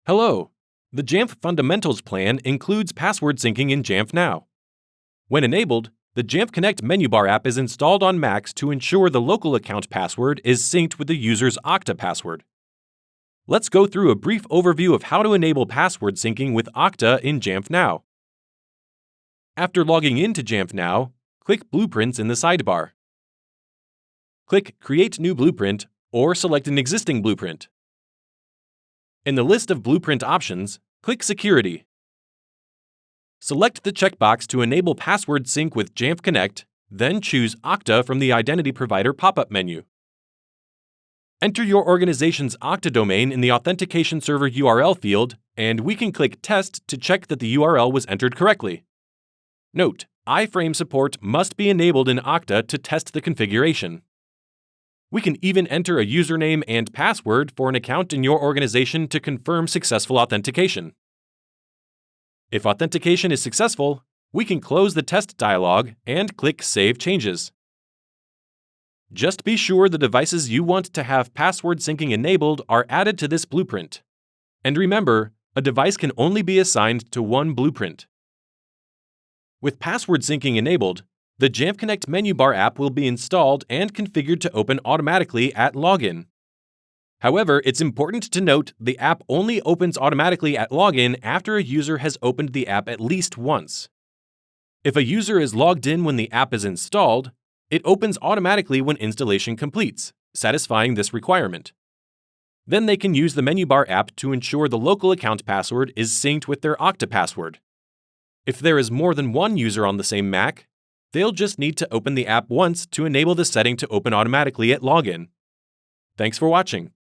Hello! The Jamf Fundamentals plan includes password syncing in Jamf Now. When enabled, the Jamf Connect menu bar app is installed on Macs to ensure the local account password is synced with the user's Okta password. Let's go through a brief overview of how to enable password syncing with Okta in Jamf Now. After logging into Jamf Now, click Blueprints in the sidebar. Click Create New Blueprint or select an existing blueprint. In the list of blueprint options, click Security. Select the checkbox to enable password sync with Jamf Connect, then choose Okta from the Identity Provider pop-up menu. Enter your organization's Okta domain in the Authentication Server URL field, and we can click Test to check that the URL was entered correctly. Note: iframe support must be enabled in Okta to test the configuration. We can even enter a username and password for an account in your organization to confirm successful authentication. If authentication is successful, we can close the test dialog and click Save Changes. Just be sure the devices you want to have password syncing enabled are added to this blueprint. And remember, a device can only be assigned to one blueprint. With password syncing enabled, the Jamf Connect menu bar app will be installed and configured to open automatically at login. However, it's important to note the app only opens automatically at login after a user has opened the app at least once. If a user is logged in when the app is installed, it opens automatically when installation completes, satisfying this requirement. Then they can use the menu bar app to ensure the local account password is synced with their Okta password. If there is more than one user on the same Mac, they'll just need to open the app once to enable the setting to open automatically at login. Thanks for watching.